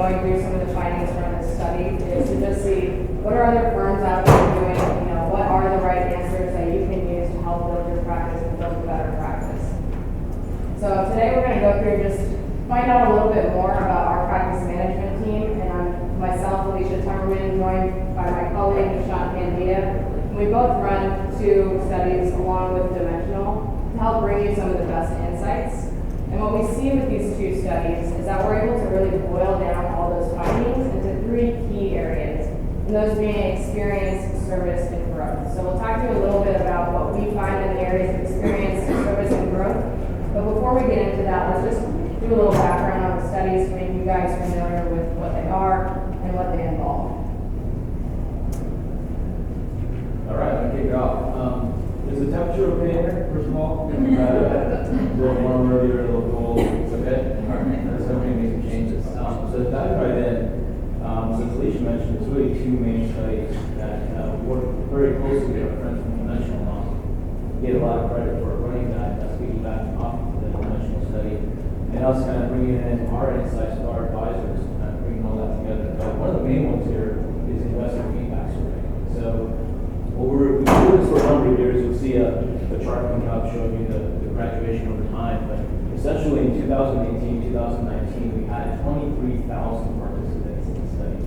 going through some of the findings from this study is to just see what are other firms out there doing, what are the right answers that you can use to help build your practice and build a better practice. So today we're going to go through just find out a little bit more about our practice management team, and I'm myself, Alicia Timmerman, joined by my colleague, Nishant Pandya. We both run 2 studies along with Dimensional to help bring you some of the best insights. And what we see with these 2 studies is that we're able to really boil down all those findings into 3 key areas, and those being experience, service, and growth. So we'll talk to you a little bit about what we find in the areas of experience, service, and growth. But before we get into that, let's just do a little background on the studies to make you guys familiar with what they are and what they involve. All right, I'll kick it off. Is the temperature okay here, first of all? Is it warmer, earlier, a little cold? It's okay? All right, there's no major changes. So to dive right in, so as Alicia mentioned, there's really 2 main studies that work very closely with our friends from Dimensional Law. We get a lot of credit for running that, speaking back off the Dimensional study, and us kind of bringing in our insights with our advisors and bringing all that together. But one of the main ones here is the investor feedback survey. So what we're doing this for a number of years. You'll see a chart coming up showing you the graduation over time. But essentially in 2018, 2019, we had 23,000 participants in the study.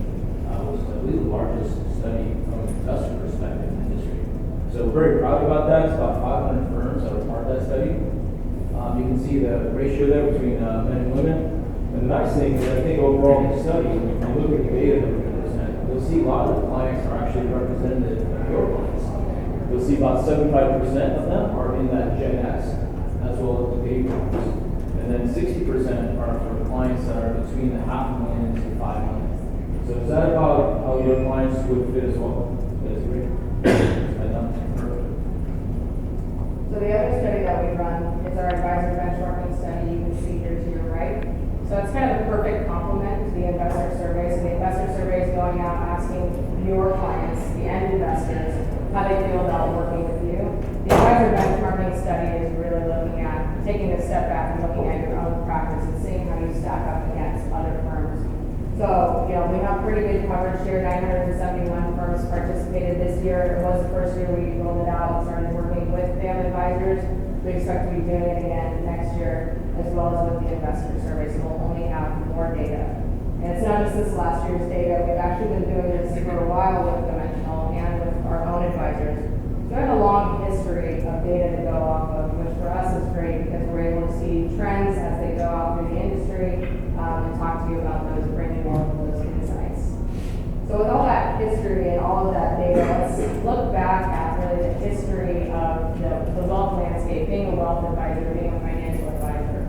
Which is, I believe, the largest study from an investor perspective in the industry. So we're very proud about that. It's about 500 firms that were part of that study. You can see the ratio there between men and women. And the nice thing is that I think overall in the study, when you look at the data that we're going to present, you'll see a lot of the clients are actually represented in your clients. You'll see about 75% of them are in that Gen X, as well as the baby boomers. And then 60% are for clients that are between the $500,000 to $5 million. So is that about how your clients would fit as well? That's great. So the other study that we run is our advisor benchmarking study. You can see here to your right. So it's kind of a perfect complement to the investor survey. So the investor survey is going out asking your clients, the end investors, how they feel about working with you. The advisor benchmarking study is really looking at taking a step back and looking at your own practice and seeing how you stack up against other firms. So, we have pretty good coverage here. 971 firms participated this year. It was the first year we rolled it out and started working with FAM advisors. We expect to be doing it again next year, as well as with the investor survey, so we'll only have more data. And it's not just this last year's data. We've actually been doing this for a while with Dimensional and with our own advisors. So we have a long history of data to go off of, which for us is great because we're able to see trends as they go out through the industry and talk to you about those, bring you all of those insights. So with all that history and all of that data, let's look back at really the history of the wealth landscape, being a wealth advisor, being a financial advisor.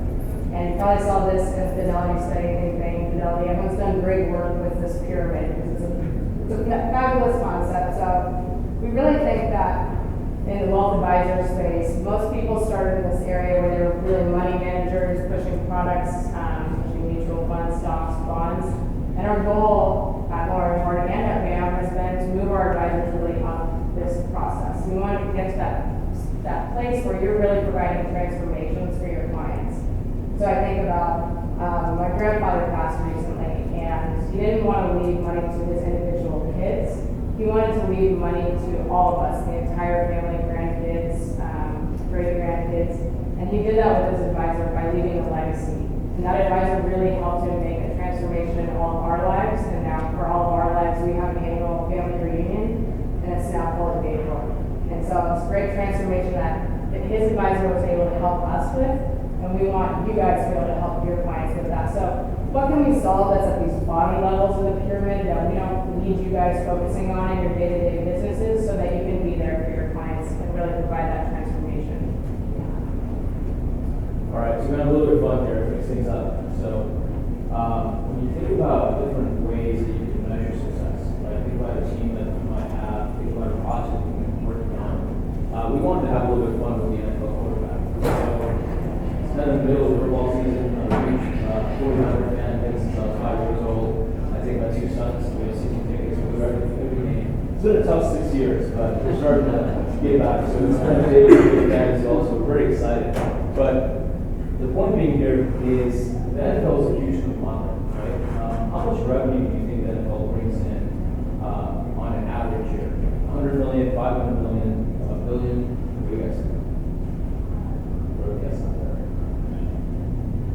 And you probably saw this in the Fidelity study, anything Fidelity. Everyone's done great work with this pyramid because it's a fabulous concept. So we really think that in the wealth advisor space, most people started in this area where they were really money managers, pushing products, pushing mutual funds, stocks, bonds. And our goal at Lawrence Harding and at BAM has been to move our advisors really up this process. We want to get to that place where you're really providing transformations for your clients. So I think about my grandfather passed recently, and he didn't want to leave money to his individual kids. He wanted to leave money to all of us, the entire family, grandkids, great-grandkids, and he did that with his advisor by leaving a legacy. And that advisor really helped him make a transformation in all of our lives, and now for all of our lives, we have an annual family reunion, and it's now full of April. And so it's a great transformation that his advisor was able to help us with, and we want you guys to be able to help your clients with that. So what can we solve that's at these bottom levels of the pyramid that we don't need you guys focusing on in your day-to-day businesses so that you can be there for your clients and really provide that transformation? All right, so we're going to have a little bit of fun here to mix things up. So when you think about different ways that you can measure success, right? Think about a team that you might have, think about a project that you've been working on. We wanted to have a little bit of fun with the NFL quarterback. So it's kind of the middle of football season. I'm a 49er fan, been since I was 5 years old. I take my 2 sons, we have season tickets, we go every game. It's been a tough 6 years, but we're starting to get back. So it's kind of big for the guys also. We're very excited. But the point being here is the NFL is a huge conglomerate, right? how much revenue do you think the NFL brings in on an average year? 100 million, 500 million, a billion? What do you guys think? What do you guys think there?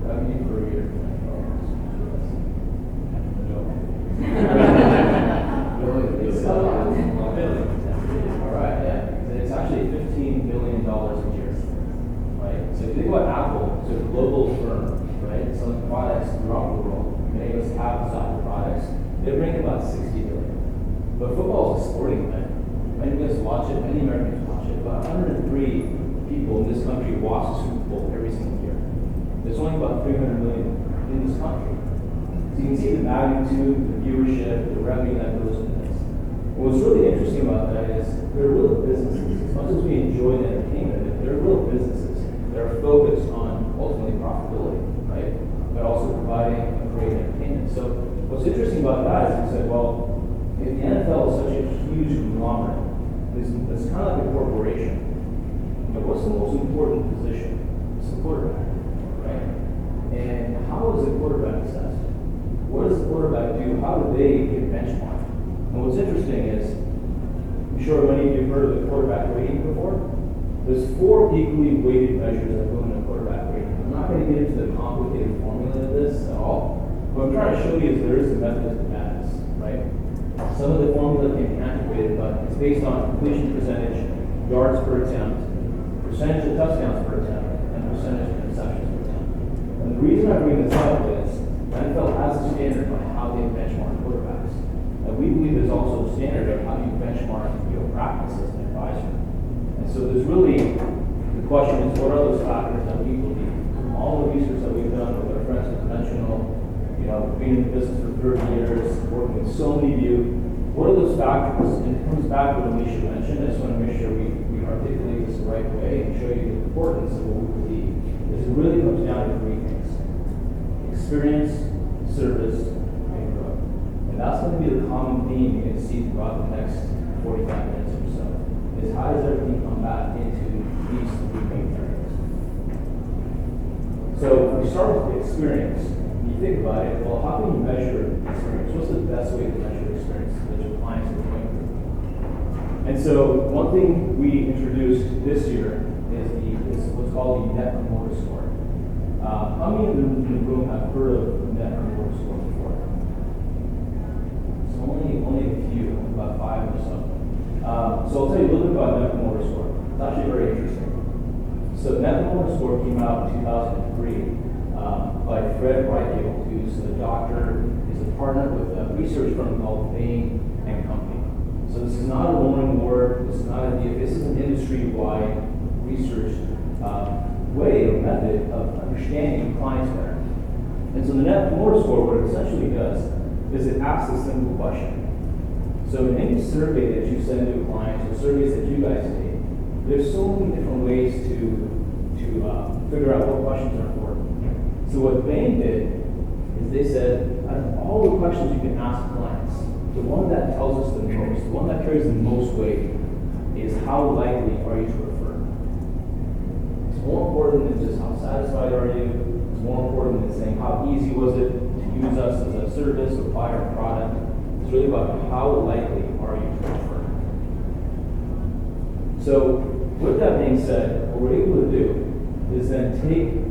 Revenue per year for NFL. All right, yeah. It's actually $15 billion a year, right? So if you think about Apple, it's a global firm, right? Selling products throughout the world. Many of us have Apple products. They bring about 60 billion. But football is a sporting event. Many of us watch it, many Americans watch it. About 103 people in this country watch the Super Bowl every single year. There's only about 300 million in this country. So you can see the magnitude, the viewership, the revenue that goes into this. And what's really interesting about that is they're real businesses. As much as we enjoy the entertainment, they're real businesses. They're focused on ultimately profitability, right? But also providing a great entertainment. So what's interesting about that is we said, well, if the NFL is such a huge conglomerate, it's kind of like a corporation. What's the most important position? It's the quarterback, right? And how is the quarterback assessed? What does the quarterback do? How do they get benchmarked? And what's interesting is, I'm sure many of you have heard of the quarterback rating before. There's 4 equally weighted measures that go into quarterback rating. I'm not going to get into the complicated formula of this at all. What I'm trying to show you is there is a method to madness, right? Some of the formula can be antiquated, but it's based on completion percentage, yards per attempt, percentage of touchdowns per attempt, and percentage of interceptions per attempt. And the reason I bring this up is the NFL has a standard on how they benchmark quarterbacks. And we believe there's also a standard of how you benchmark your practice as an advisor. And so there's really, the question is, what are those factors that we believe? All the research that we've done with our friends at Conventional, being in the business for 30 years, working with so many of you, what are those factors? And it comes back to what Alicia mentioned. I just want to make sure we articulate this the right way and show you the importance of what we believe. It really comes down to 3 things: experience, service, and growth. And that's going to be the common theme you're going to see throughout the next 45 minutes or so, is how does everything come back into these 3 main areas. So if we start with the experience, you think about it, well, how can you measure experience? What's the best way to measure experience that your clients are going through? And so one thing we introduced this year is what's called the Net Promoter Score. How many in the room have heard of the Net Promoter Score before? So only a few, about 5 or so. So I'll tell you a little bit about Net Promoter Score. It's actually very interesting. So Net Promoter Score came out in 2003. By Fred Reichel, who's a doctor, is a partner with a research firm called Bain and Company. So this is not a lone word, this is not a this is an industry-wide research way or method of understanding clients better. And so the Net Promoter Score, what it essentially does is it asks a simple question. So in any survey that you send to clients or surveys that you guys take, there's so many different ways to figure out what questions are important. So what Bain did is they said, out of all the questions you can ask clients, the one that tells us the most, the one that carries the most weight, is how likely are you to refer? It's more important than just how satisfied are you. It's more important than saying how easy was it to use us as a service or buy our product. It's really about how likely are you to refer. So with that being said, what we're able to do is then take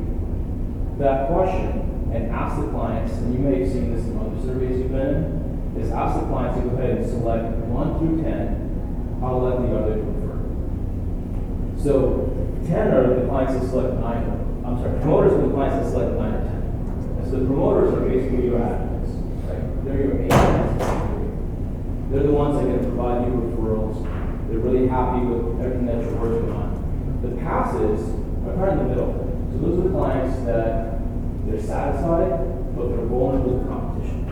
that question and ask the clients, and you may have seen this in other surveys you've been in, is ask the clients to go ahead and select 1 through 10, how likely are they to refer? So 10 are the clients that select 9, promoters are the clients that select 9 or 10. And so the promoters are basically your advocates, right? They're your agents. They're the ones that are going to provide you referrals. They're really happy with everything that you're working on. The passives are kind of in the middle. So those are the clients that they're satisfied, but they're vulnerable to competition.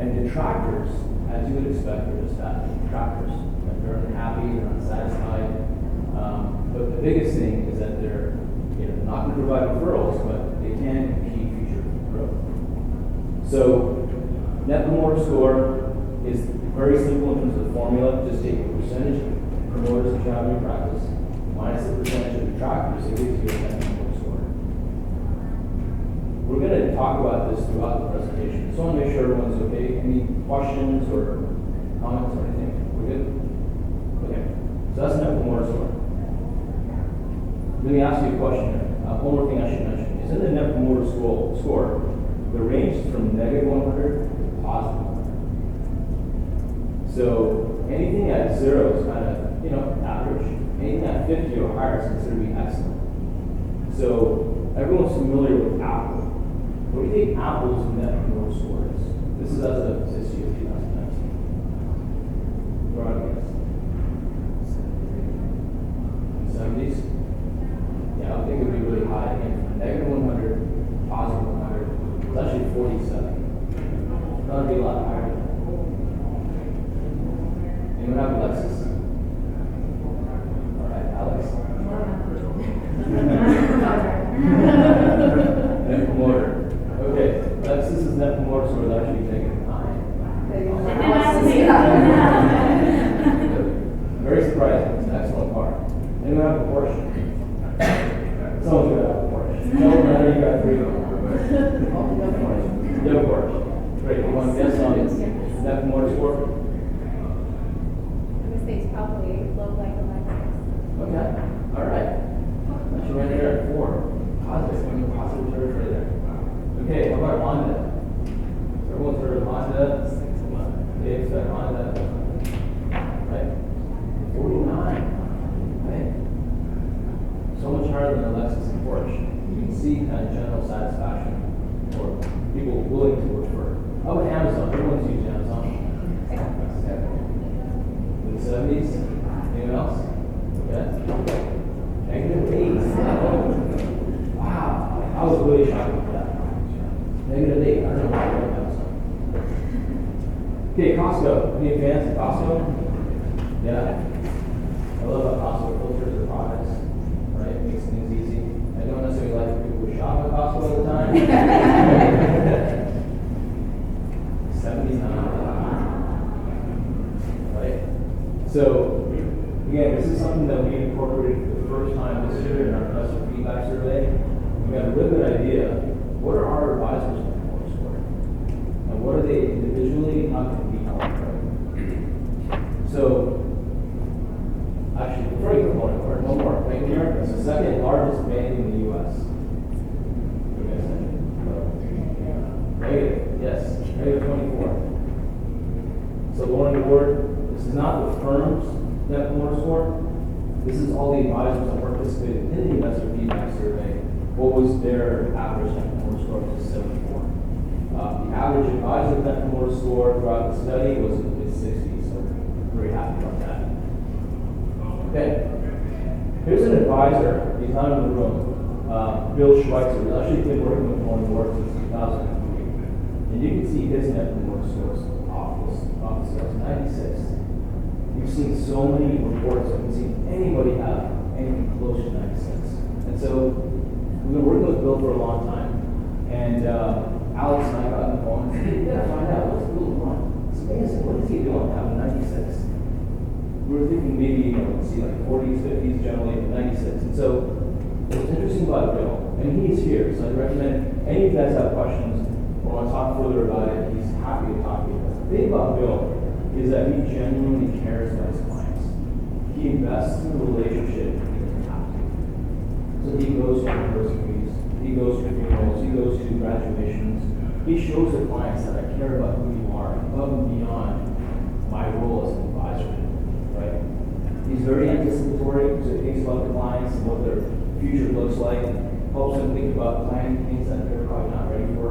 And detractors, as you would expect, are just that, detractors. They're unhappy, they're unsatisfied. But the biggest thing is that they're not going to provide referrals, but they can impede future growth. So Net Promoter Score is very simple in terms of the formula. Just take the percentage of promoters that you have in your practice minus the percentage of detractors, it gives you a Net Promoter Score. we're gonna talk about this throughout the presentation. Just wanna make sure everyone's okay. Any questions or comments or anything? We're good? Okay, so that's Net Promoter Score. Let me ask you a question here. One more thing I should mention. Is in the Net Promoter Score, the range is from -100 to +100. So anything at 0 is kind of, average. Anything at 50 or higher is considered to be excellent. So everyone's familiar with Apple. What do you think Apple's Net Promoter Score is? This is as of this year, 2019. What are you guys? 70s? Yeah, I think it would be really high. Again, from -100, +100. It's actually 47. That would be a lot higher. Anyone have Lexus? All right, Alex. Net Promoter. Okay, Lexus is Net Promoter Score is actually -9. Very surprising. It's an excellent car. Anyone have a Porsche? Someone's gonna have a Porsche. No, you got 3 of them. You have a Porsche. Great. You want to guess on Net Promoter Score? Mistakes probably look like a Lexus. Okay. All right. That's right there at 4. Positive. We're in the positive territory there. Okay. How about Honda? Everyone's heard of Honda. Okay, so that Honda. Right. 49. Right. So much higher than a Lexus and Porsche. You can see kind of general satisfaction or people willing to work for. How about Amazon? Everyone's used Amazon. In the 70s? Anyone else? Okay. -8. Wow. I was really shocked with that. -8. I don't know why I love Amazon. Okay, Costco. Any fans of Costco? Yeah. I love how Costco filters their products. Right? Makes things easy. I don't necessarily like people who shop at Costco all the time. 79. Right? So, again, this is something that we incorporated for the first time this year in our investor feedback survey. We got a really good idea. What are our advisors looking for score? And what are they individually? How can we help them? So, actually, before you go on, one more. Bank of America is the second largest bank in the U.S. Negative, yes, -24. So Lauren DeWard, this is not the firm's Net Promoter Score. This is all the advisors that participated in the investor feedback survey. What was their average Net Promoter Score? Which is 74. The average advisor Net Promoter Score throughout the study was in the mid-60s, so very happy about that. Okay, here's an advisor. He's not in the room. Bill Schweitzer. He's actually been working with Lauren DeWard since 2003. And you can see his Net Promoter Scores off the scales, 96. We've seen so many reports, I haven't seen anybody have anything close to 96. And so we've been working with Bill for a long time. And Alex and I got on the phone and said, hey, we gotta find out what's Bill doing. It's amazing. What is he doing having 96? We were thinking maybe, let's see, like 40s, 50s generally, but 96. And so what's interesting about Bill, and he's here, so I recommend any of you guys have questions or want to talk further about it, he's happy to talk to you. The thing about Bill is that he genuinely cares about his clients. He invests in the relationship he doesn't have to. So he goes to universities, he goes to funerals, he goes to graduations. He shows the clients that I care about who you are above and beyond my role as an advisor. Right? He's very anticipatory, so he thinks about the clients and what their future looks like, helps them think about planning things that they're probably not ready for.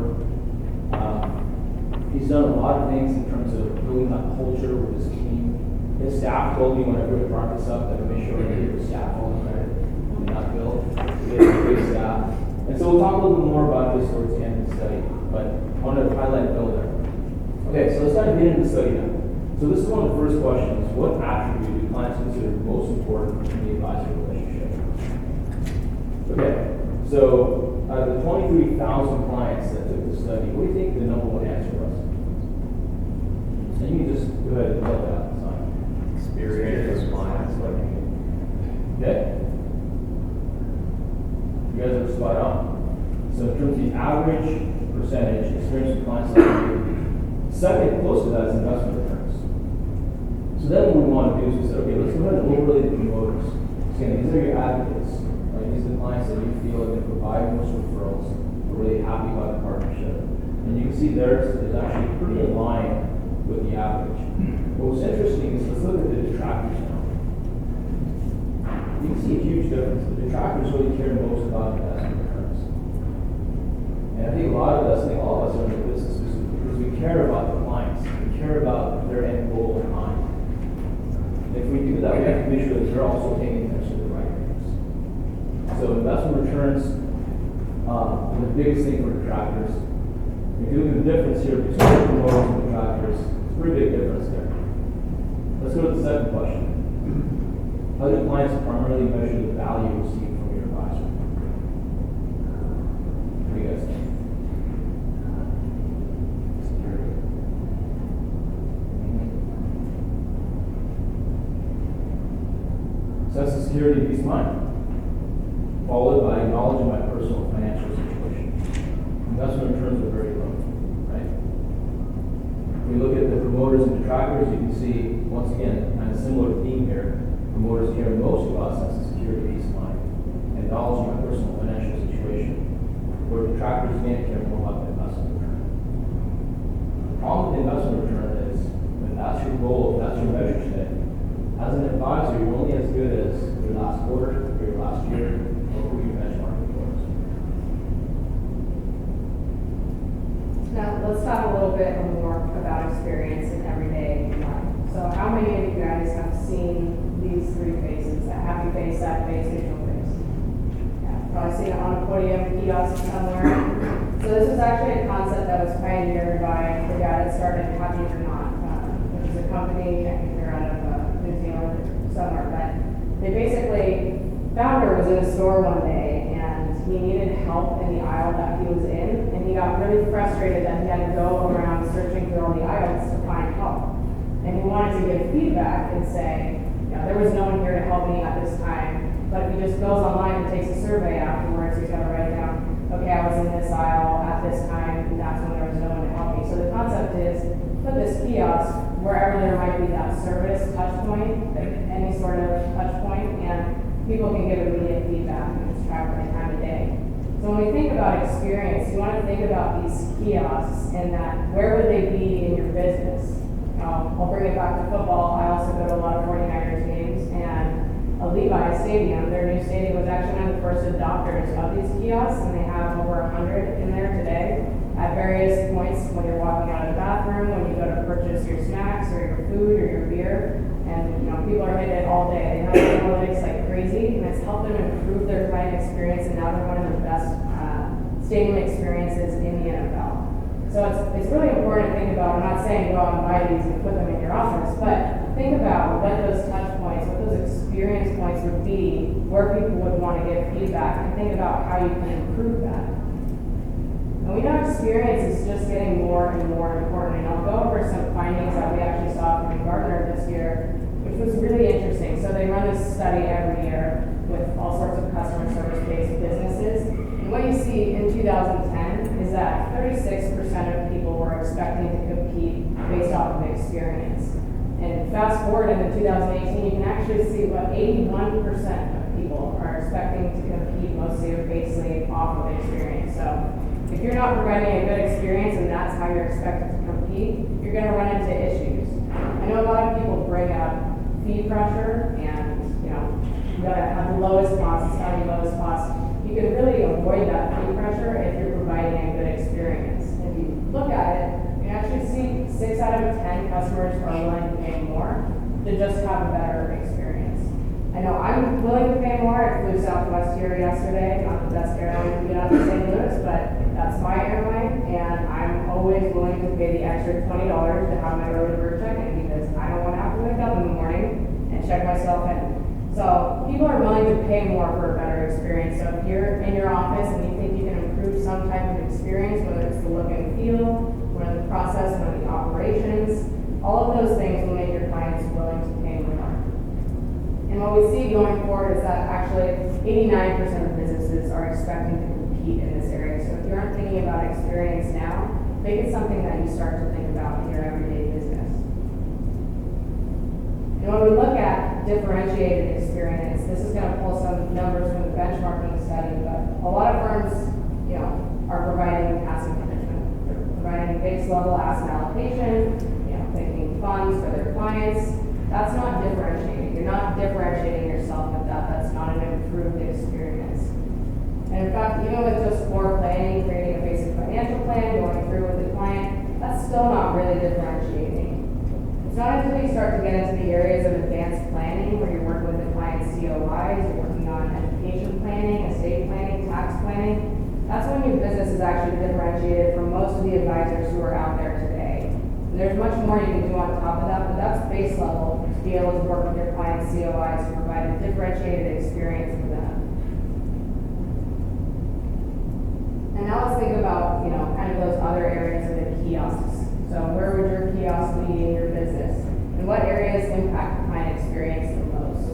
He's done a lot of things in terms of building that culture with his team. His staff told me whenever he brought this up that to make sure that he was staff all the credit, and not Bill. He has a great staff. And so we'll talk a little bit more about this towards the end of the study, but I wanted to highlight Bill there. Okay, so let's kind of get into the study now. So this is one of the first questions. What attribute do clients consider most important in the advisor relationship? Okay, so out of the 23,000 clients that took the study, what do you think the number one answer was? And you can just go ahead and let that out. Experience clients. Okay. You guys are spot on. So in terms of the average percentage experience with clients like you. Second, close to that is investment returns. So then what we want to do is we say, okay, let's go ahead and overlay the promoters. So again, these are your advocates, right? These are the clients that you feel have been providing most referrals, are really happy about the partnership. And you can see theirs is actually pretty in line with the average. What was interesting is let's look at the detractors now. You can see a huge difference. The detractors really care most about investment returns. And I think a lot of us, I think all of us are in the business because we care about the clients. We care about their end goal in mind. And if we do that, we have to make sure that they're also paying attention to the right things. So investment returns are the biggest thing for detractors. If you look at the difference here between the promoters and detractors, it's a pretty big difference there. Let's go to the second question. How do clients primarily measure the value received from your advisor? What do you guys think? Sense of security and peace of mind, followed by acknowledging my personal financial situation. Investment returns are very low, right? If we look at the promoters and detractors, you can see, once again, kind of similar theme here. Promoters care most about sense of security, peace of mind, acknowledging my personal financial situation, where detractors again care more about the investment return. The problem with the investment return is, if that's your goal, if that's your measure today, as an advisor, you're only as good as your last quarter, or your last year, or who your benchmarking was. Now, let's talk a little bit more about experience in everyday life. So how many of you guys have seen these three faces, a happy face, sad face, neutral face? Yeah, probably seen it on a podium, kiosk somewhere. So this is actually a concept that was pioneered by the guy that started Happy or Not, which is a company, I think they're out of New Zealand or somewhere, but they basically, founder was in a store one day and he needed help in the aisle that he was in, and he got really frustrated that he had to go around searching through all the aisles to find help. And he wanted to give feedback and say, you know, there was no one here to help me at this time. But if he just goes online and takes a survey afterwards, he's got to write down, okay, I was in this aisle at this time, and that's when there was no one to help me. So the concept is put this kiosk wherever there might be that service touch point, any sort of touch point, and people can give immediate feedback and just track any time of day. So when we think about experience, you want to think about these kiosks and that where would they be in your business? I'll bring it back to football. I also go to a lot of 49ers games, and Levi's Stadium, their new stadium, was actually one of the first adopters of these kiosks, and they have over 100 in there today at various points when you're walking out of the bathroom, when you go to purchase your snacks or your food or your beer, and you know people are hitting it all day. They have analytics like crazy, and it's helped them improve their client experience, and now they're one of the best stadium experiences in the NFL. So it's really important to think about, I'm not saying go out and buy these and put them in your office, but think about what those touch points, what those experience points would be, where people would want to give feedback, and think about how you can improve that. And we know experience is just getting more and more important, and I'll go over some findings that we actually saw from Gartner this year, which was really interesting. So they run this study every year with all sorts of customer service-based businesses. And what you see in 2010 is that 36% of people were expecting to compete based off of experience. And fast forward into 2018, you can actually see what 81% of people are expecting to compete mostly or basically off of experience. So if you're not providing a good experience and that's how you're expected to compete, you're going to run into issues. I know a lot of people bring up fee pressure and, you know, you got to have the lowest cost, it's got to be lowest cost. You can really avoid that fee pressure if you're providing a good experience. If you look at it, you can actually see 6 out of 10 customers are willing to pay more to just have a better experience. I know I'm willing to pay more. I flew Southwest here yesterday, not the best airline to get out to St. Louis, but that's my airline, and I'm always willing to pay the extra $20 to have my early bird check-in because I don't want to have to wake up in the morning and check myself in. So people are willing to pay more for a better experience. So if you're in your office and you think you can improve some type of experience, whether it's the look and feel, whether the process, whether the operations, all of those things will make your clients willing to pay more. And what we see going forward is that actually 89% of businesses are expecting to compete compete in this area. So if you aren't thinking about experience now, make it something that you start to think about in your everyday business. And when we look at differentiated experience, this is going to pull some numbers from the benchmarking study, but a lot of firms, are providing asset management. They're providing base level asset allocation, picking funds for their clients. That's not differentiating. You're not differentiating yourself with that. That's not an improved experience. And in fact, even with just core planning, creating a basic financial plan, going through with the client, that's still not really differentiating. It's not until you start to get into the areas of advanced planning where you're working with the client's COIs, you're working on education planning, estate planning, tax planning. That's when your business is actually differentiated from most of the advisors who are out there today. And there's much more you can do on top of that, but that's base level to be able to work with your client's COIs to provide a differentiated experience for them. And now let's think about, kind of those other areas of the kiosks. So where would your kiosk be in your business? And what areas impact the client experience the most?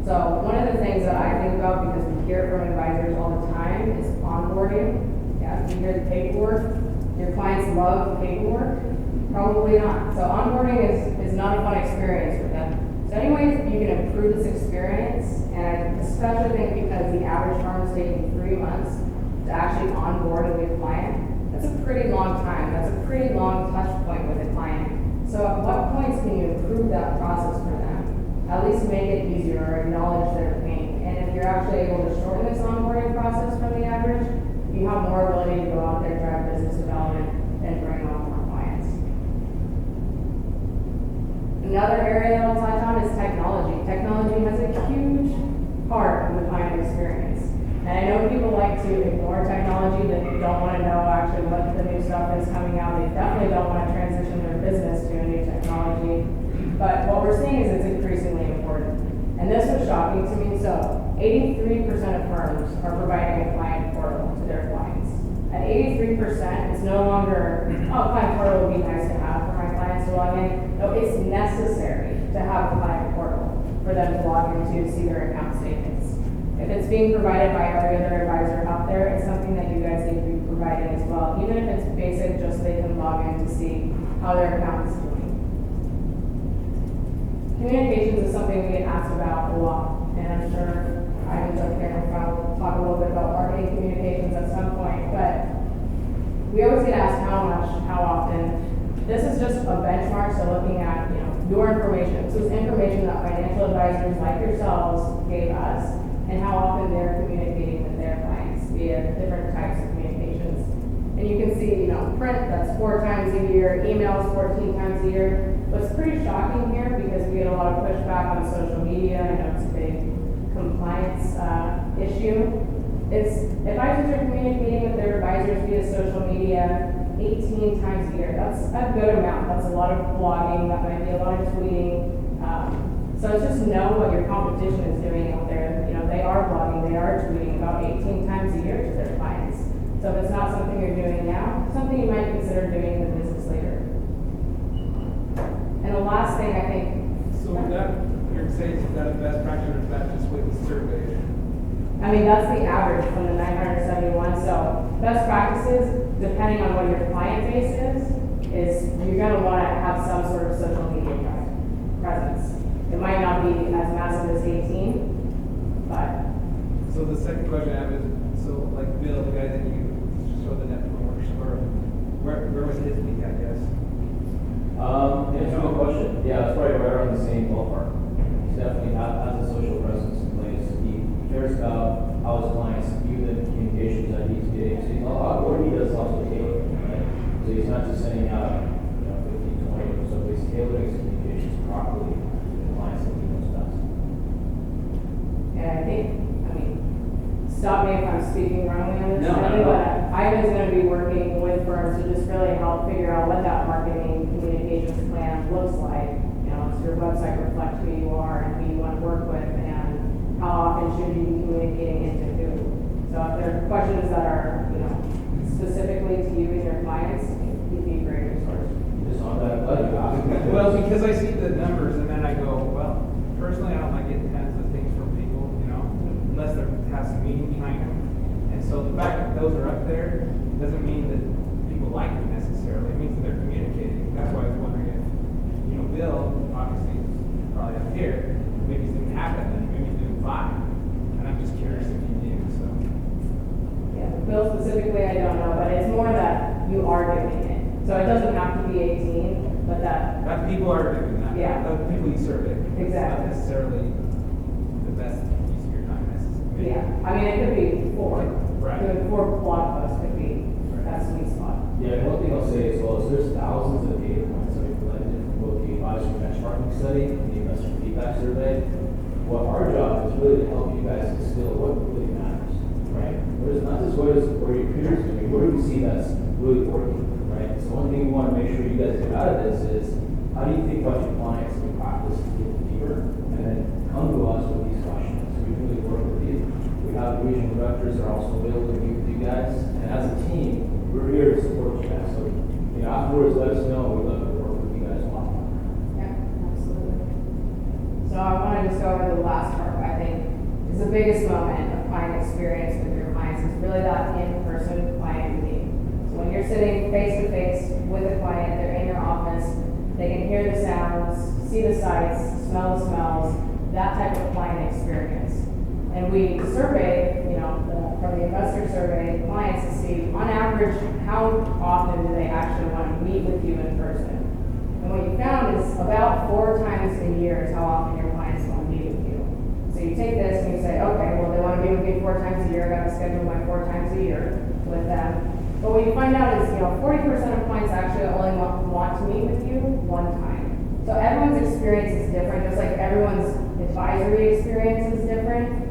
So one of the things that I think about, because we hear it from advisors all the time, is onboarding. Yeah, you hear the paperwork. Your clients love paperwork? Probably not. So onboarding is not a fun experience for them. So anyways, you can improve this experience, and I especially think because the average firm is taking 3 months to actually onboard a new client, that's a pretty long time. That's a pretty long touch point with a client. So at what points can you improve that process for them? At least make it easier or acknowledge their pain. And if you're actually able to shorten this onboarding process from the average, you have more ability to go out there, drive business development, and bring on more clients. Another area that I'll touch on is technology. Technology has a huge part in the client experience. And I know people like to ignore technology, that don't want to know actually what the new stuff is coming out. They definitely don't want to transition their business to a new technology. But what we're seeing is it's increasingly important. And this was shocking to me. So 83% of firms are providing a client portal to their clients. At 83%, it's no longer, client portal would be nice to have for my clients to log in. No, it's necessary to have a client portal for them to log into to see their account statements. If it's being provided by every other advisor out there, it's something that you guys need to be providing as well. Even if it's basic, just so they can log in to see how their account is doing. Communications is something we get asked about a lot, and I'm sure Ivan's up here and will talk a little bit about marketing communications at some point, but we always get asked how much, how often. This is just a benchmark, so looking at, your information. So it's information that financial advisors like yourselves gave us, and how often they're communicating with their clients via different types of communications. And you can see, print, that's 4 times a year, emails 14 times a year. What's pretty shocking here, because we get a lot of pushback on social media, I know it's a big compliance issue, is advisors are communicating with their advisors via social media 18 times a year. That's a good amount. That's a lot of blogging, that might be a lot of tweeting. So it's just know what your competition is doing out there. They are blogging, they are tweeting about 18 times a year to their clients. So if it's not something you're doing now, something you might consider doing in the business later. And the last thing I think. So that, you're saying, is that a best practice, or is that just with the survey? I mean, that's the average from the 971. So best practices, depending on what your client base is you're going to want to have some sort of social media presence. It might not be as massive as 18, but. So the second question I have is, so like Bill, the guy that you showed the Net Promoter Score, where was his peak, I guess? It's a good question. Yeah, that's probably right around the same ballpark. He's definitely has a social presence in place. He cares about how his clients view the communications that he's getting. So what he does also tailoring, right? So he's not just sending out 15, 20, so he's tailoring his communications properly to the clients that he knows best. Yeah, stop me if I'm speaking wrongly on this. No, not at all. But Ivan's going to be working with firms to just really help figure out what that marketing communications plan looks like. Does your website reflect who you are and who you want to work with, and how often should you be communicating into who? So if there are questions that are, specifically to you and your clients, you'd be a great resource. Just on that, Well, because I see the numbers and then I go, well, personally, I don't like getting tons of things from people, unless there has some meaning behind them. And so the fact that those are up there doesn't mean that people like it necessarily. It means that they're communicating. That's why I was wondering if, Bill, obviously, is probably up here, maybe he's doing half that, then maybe he's doing 5. And I'm just curious if you knew, so. Yeah, Bill specifically, I don't know, but it's more that you are doing it. So it doesn't have to be 18, but that, That people are doing that. Yeah. The people you survey. It's Exactly. not necessarily the best use of your time necessarily. yeah, I mean, it could be 4. Right. Doing 4 blog posts could be that sweet spot. Yeah, and one thing I'll say as well is there's thousands of data points that we've collected from both the advisor benchmarking study and the investor feedback survey. What our job is really to help you guys distill what really matters, right? There's not just what your peers doing, what do we see that's really working, right? So one thing we want to make sure you guys get out of this is, how do you think about your clients in practice a little deeper, and then come to us with these questions. We can really work with you. We have regional directors that are also available to meet with you guys, and as a team, we're here to support you guys. So, afterwards, let us know. We'd love to work with you guys a lot more. Yeah, absolutely. So I want to just go over the last part, I think, is the biggest moment of client experience with your clients is really that in-person client meeting. So when you're sitting face-to-face with a client, they're in your office, they can hear the sounds, see the sights, smell the smells, that type of client experience. And we survey, from the investor survey, clients to see, on average, how often do they actually want to meet with you in person. And what you found is about 4 times a year is how often your clients want to meet with you. So you take this and you say, okay, well, they want to meet with me 4 times a year, I got to schedule my 4 times a year with them. But what you find out is, 40% of clients actually only want to meet with you 1 time. So everyone's experience is different, just like everyone's advisory experience is different.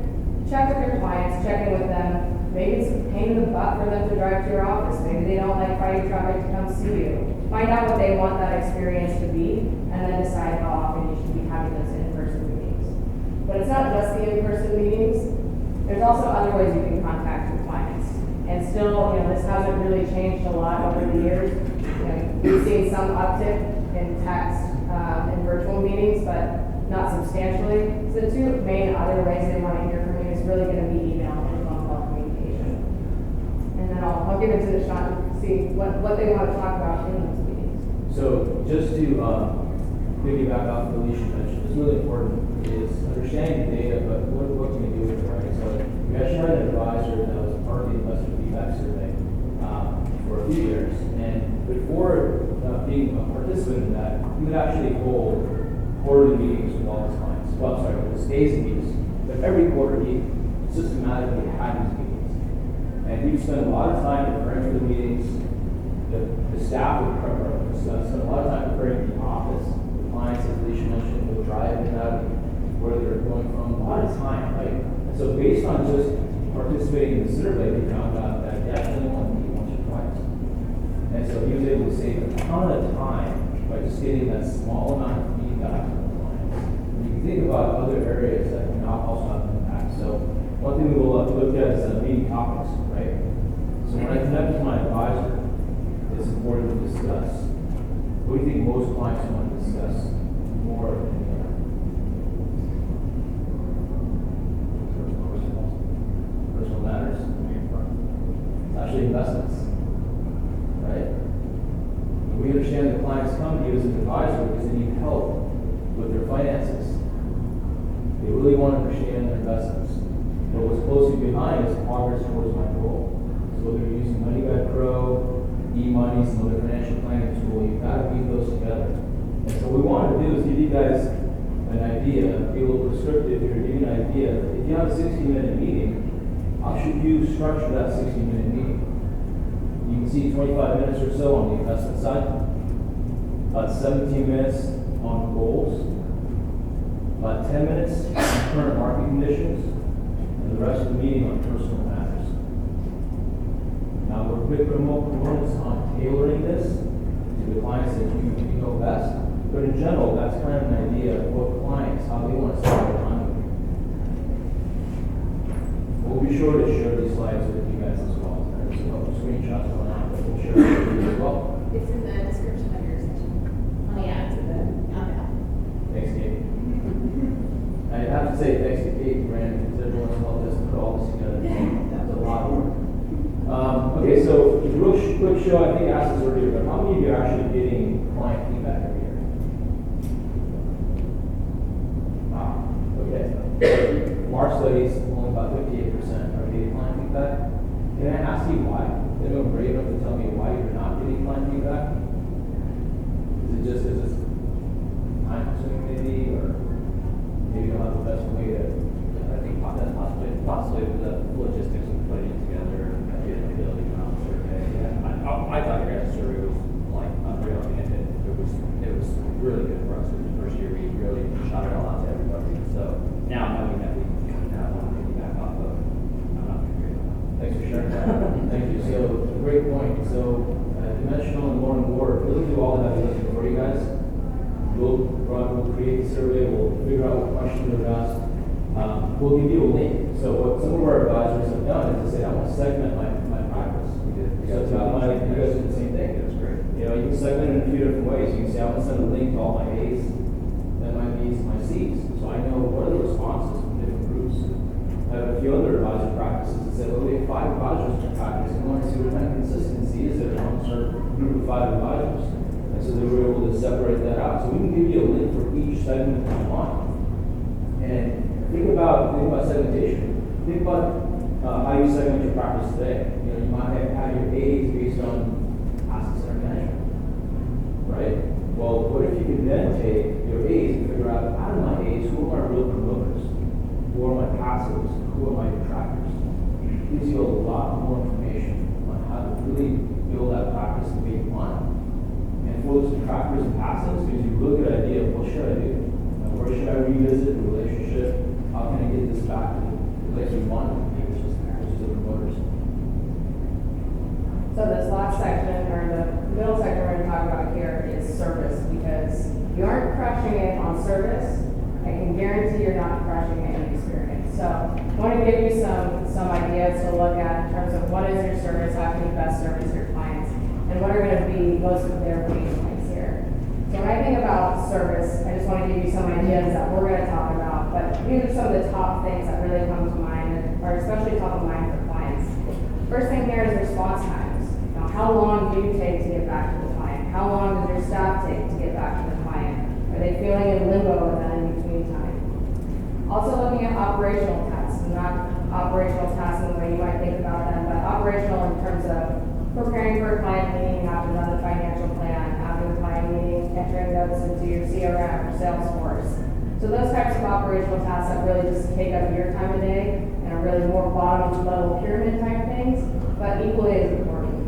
Check with your clients, check in with them. Maybe it's a pain in the butt for them to drive to your office. Maybe they don't like Friday traffic to come see you. Find out what they want that experience to be, and then decide how often you should be having those in-person meetings. But it's not just the in-person meetings. There's also other ways you can contact your clients. And still, this hasn't really changed a lot over the years. We've seen some uptick in text and virtual meetings, but not substantially. So the 2 main other ways they want to hear from you is really going to be email and phone call communication. And then I'll give it to Sean to see what they want to talk about in those meetings. So just to piggyback off what Alicia mentioned, it's really important is understanding the data, but what can we do with it, right? So we actually had an advisor that was part of the investor feedback survey for a few years, and before being a participant in that, he would actually hold quarterly meetings with all his clients. Well, I'm sorry, with his days meetings. But every quarter he systematically had these meetings. And he'd spend a lot of time preparing for the meetings. The staff would spend a lot of time preparing the office. The clients, as Alicia mentioned, would drive in and out of where they're going from. A lot of time, right? And so based on just participating in the survey, they found out that he actually wanted to meet once or twice. And so he was able to save a ton of time by just getting that small amount of feedback from the clients. And you can think about other areas that can also have an impact. So one thing we will look at is meeting topics, right? So when I connect with my advisor, it's important to discuss what do you think most clients want to discuss more than the other? Personal matters. It's actually investments, right? We understand that clients come to you as an advisor because they need help with their finances. They really want to understand their investments. But what's closely behind is progress towards my goal. So whether you're using MoneyGuide Pro, e-money, some other financial planning tool, you've got to weave those together. And so what we want to do is give you guys an idea, be a little prescriptive here, give you an idea. If you have a 60-minute meeting, how should you structure that 60-minute meeting? You can see 25 minutes or so on the investment side, about 17 minutes on goals, about 10 minutes on current market conditions, and the rest of the meeting on personal matters. Now, we're big proponents on tailoring this to the clients that you know best, but in general, that's kind of an idea of what clients, how they want to spend their time with you. We'll be sure to share these slides with you guys as well. There's a couple screenshots going on, but we'll share it with you as well. It's in the description of your session. Oh, yeah, it's in the, Thanks, Kate. I have to say thanks to Kate and Brandon, because everyone's helped us put all this together. That's a lot of work. Okay, so real quick show, I think I asked this earlier, but how many of you are actually getting client feedback every year? Wow, okay. Our studies, only about 58% are getting client feedback. Can I ask you why? Is anyone brave enough to tell me why you're not getting client feedback? Is it time consuming maybe, or maybe you don't have the best way to? I think possibly the logistics of putting it together and getting the ability to run the survey. Yeah. I thought your guys' survey was like unreal. I mean, it was really good for us. It was the first year we really shot it all out to everybody. So now knowing that we kind of want to piggyback off of, I'm not going to agree with that. Thanks for sharing that. Thank you. So, great point. So, Dimensional and Lauren Ward, we'll do all the heavy lifting for you guys. We'll create the survey, we'll figure out what questions are asked. We'll give you a link. So, what some of our advisors have done is to say, I want to segment my practice. So, it's not like you guys do the same thing. It was great. You know, you can segment it in a few different ways. You can say, I want to send a link to all my A's, then my B's, and my C's. So I know what are the responses from different groups. I have a few other advisor practices that say, well, we have 5 advisors per practice. We want to see what kind of consistency is there amongst our group of 5 advisors. And so they were able to separate that out. So we can give you a link for each segment that you want. And think about segmentation. Think about how you segment your practice today. You know, you might have your A's based on assets under management, right? Well, what if you could then take your A's and figure out, out of my A's, who are my real promoters? Who are my passives? Who are my detractors? It gives you a lot more information on how to really build that practice the way you want. And for those detractors and passives, gives you a really good idea of what should I do? And where should I revisit the relationship? How can I get this back to the place we want it to be, which is the promoters? So this last section, or the middle section we're going to talk about here is service, because if you aren't crushing it on service, I can guarantee you're not crushing it in experience. So I want to give you some ideas to look at in terms of what is your service, how can you best service your clients, and what are going to be most of their pain points here. So when I think about service, I just want to give you some ideas that we're going to talk about, but these are some of the top things that really come to mind, and are especially top of mind for clients. First thing here is response times. Now, how long do you take to get back to the client? How long does your staff take to get back to the client? Are they feeling in limbo with that in between time? Also looking at operational tasks, and not operational tasks in the way you might think about them, but operational in terms of preparing for a client meeting, you have to run the financial plan, after the client meeting, entering those into your CRM or Salesforce. So those types of operational tasks that really just take up your time of day and are really more bottom level pyramid type things, but equally as important.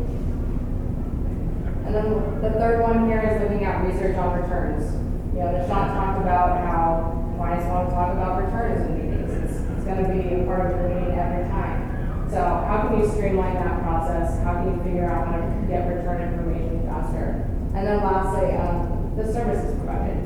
And then the third one here is looking at research on returns. You know, Nishant talked about how clients want to talk about returns in meetings. It's going to be a part of the meeting every time. So how can you streamline that process? How can you figure out how to get return information faster? And then lastly, the services provided.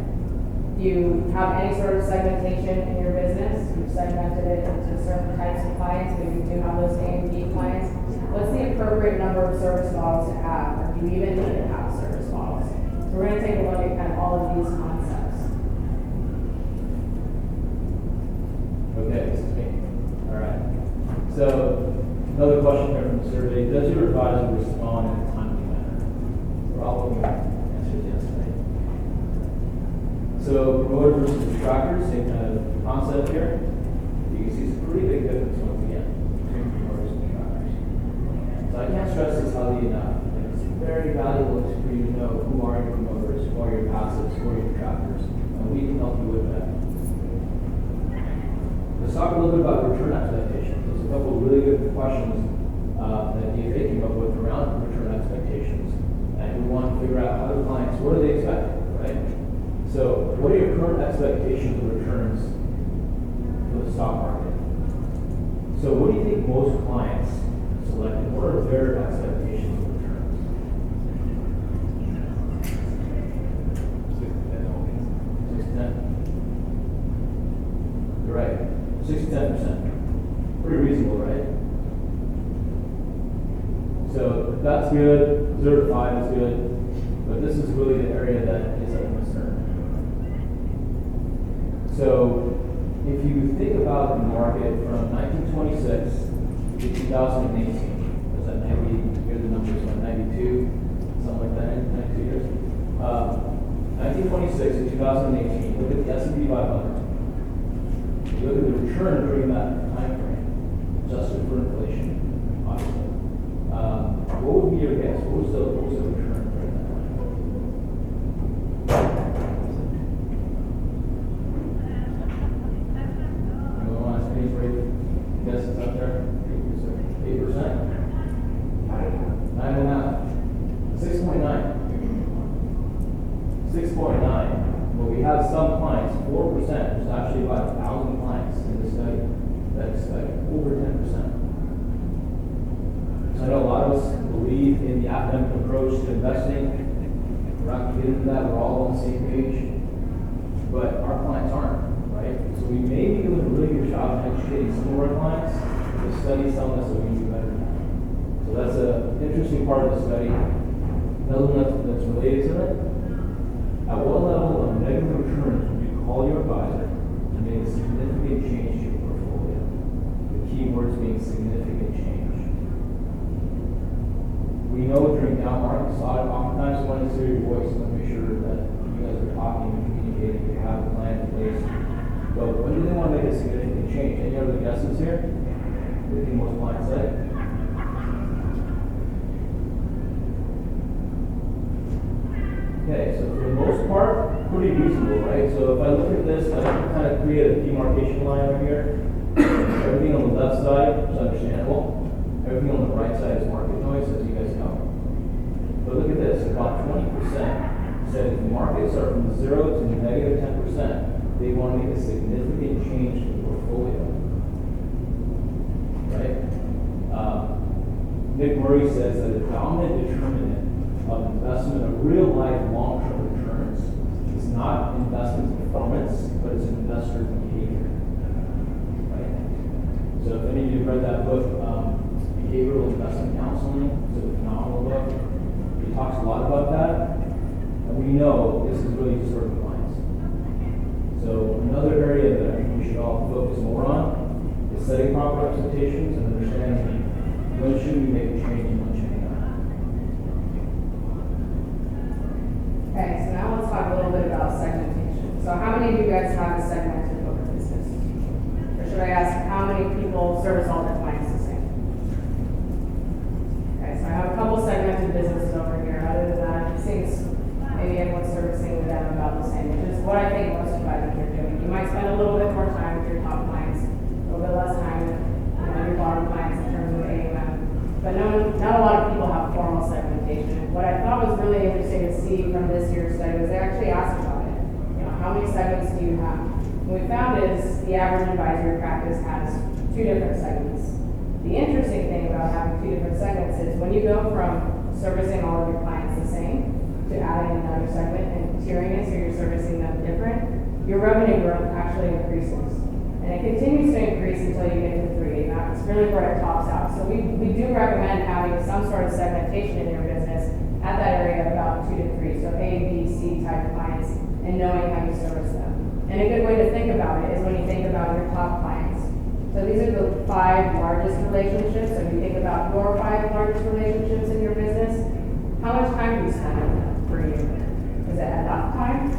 Do you have any sort of segmentation in your business? You've segmented it into certain types of clients. Maybe you do have those A and B clients. What's the appropriate number of service models to have? Or do you even need to have service models? So we're going to take a look at kind of all of these concepts. Okay, this is me. All right. So, another question here from the survey. Does your advisor respond in a timely manner? We're all looking at answers yes today. So, promoters versus detractors, same kind of concept here. You can see it's a pretty big difference once again between promoters and detractors. So I can't stress this highly enough. It's very valuable for you to know who are your promoters, who are your passives, who are your detractors, and we can help you with that. Let's talk a little bit about return expectations. There's a couple of really good questions that DFA came up with around return expectations. And we want to figure out how do clients, what do they expect, right? So what are your current expectations of returns for the stock market? So what do you think most clients selected? What are their expectations of returns? 6 to 10. You're right. 6 to 10%. Pretty reasonable, right? So that's good. 0 to 5 is good. But this is really the area that is of concern. So if you think about the market from 1926 to 2018, was that maybe numbers, like 92, something like that, 92 years. 1926 to 2018, look at the S&P 500. You look at the return during that time frame, adjusted for inflation, obviously. What would be your guess? What was the return during that time? Anyone want to say any brave guesses out there? 8%? 9.5. 6.9. 6.9. But we have some clients, 4%, there's actually about 1,000 clients in this study that expect over 10%. So I know a lot of us believe in the academic approach to investing. We're not going to get into that, we're all on the same page. But our clients aren't, right? So we may be doing a really good job of educating some of our clients. The study's telling us that we can do better than that. So that's an interesting part of the study. Another one that's related to it. At what level of negative returns would you call your advisor to make a significant change to your portfolio? The key words being significant change. We know during down markets, oftentimes we want to hear your voice and make sure that you guys are talking and communicating, you have a plan in place. But when do they want to make a significant change? Any other guesses here? What do you think most clients say? Okay, so for the most part, pretty reasonable, right? So if I look at this, I can kind of create a demarcation line over here. Everything on the left side is understandable. Everything on the right side is market noise, as you guys know. But look at this, about 20% said if the markets are from 0 to negative 10%, they want to make a significant change to the portfolio. Right? Nick Murray says that the dominant determinant of investment of real life long-term returns is not investment performance, but it's investor behavior. Right? So if any of you have read that book, Behavioral Investment Counseling, it's a phenomenal book. He talks a lot about that, and we know this is really just for clients. So another area that I think we should all focus more on is setting proper expectations and understanding when should we make a change and when should we not. Okay, so now let's talk a little bit about segmentation. So how many of you guys have a segmented book of business? Or should I ask how many people service all their clients the same? Okay, so I have a couple segmented businesses over here. Other than that, it seems maybe everyone's servicing them about the same, which is what I think most advisors are doing. You might spend a little bit more time with your top clients, a little bit less time with your bottom clients in terms of AUM. But not a lot of people have formal segmentation. What I thought was really interesting to see from this year's study was they actually asked about it. How many segments do you have? What we found is the average advisory practice has 2 different segments. The interesting thing about having 2 different segments is when you go from servicing all of your clients the same to adding another segment and tiering it so you're servicing them different, your revenue growth actually increases. And it continues to increase until you get to 3. And that's really where it tops out. So we do recommend having some sort of segmentation in your business at that area of about 2 to 3. So A, B, C type clients and knowing how you service them. And a good way to think about it is when you think about your top clients. So these are the 5 largest relationships. So if you think about your 5 largest relationships in your business, how much time do you spend on them per year? Is it enough time?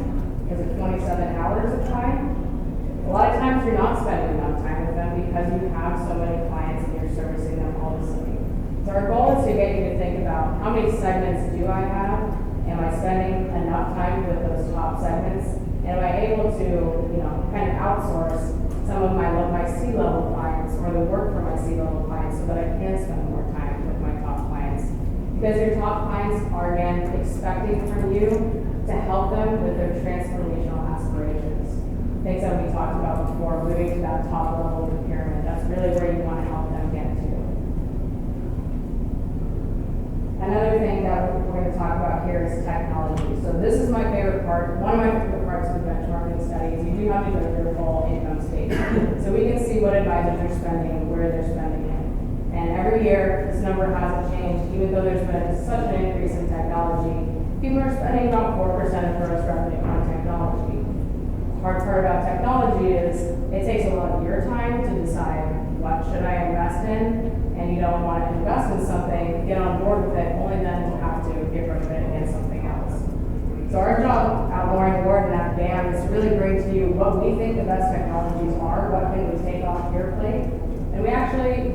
Is it 27 hours of time? A lot of times you're not spending enough time with them because you have so many clients and you're servicing them all the same. So our goal is to get you to think about how many segments do I have? Am I spending enough time with those top segments? And am I able to, kind of outsource some of my C-level clients or the work for my C-level clients so that I can spend more time with my top clients? Because your top clients are, again, expecting from you to help them with their transformational aspirations. Things that we talked about before, moving to that top level of the pyramid. That's really where you want to help them get to. Another thing that we're going to talk about here is technology. So this is my favorite part. One of my favorite parts of the benchmarking study is you do have to go through a full income statement. So we can see what advisors are spending and where they're spending it. And every year, this number hasn't changed, even though there's been such an increase in technology. People are spending about 4% of gross revenue on technology. Hard part about technology is it takes a lot of your time to decide what should I invest in, and and you don't want to invest in something, get on board with it, only then to have to get rid of it and get something else. So our job at Loring Ward and at BAM is to really bring to you what we think the best technologies are, what can we take off your plate. And we actually,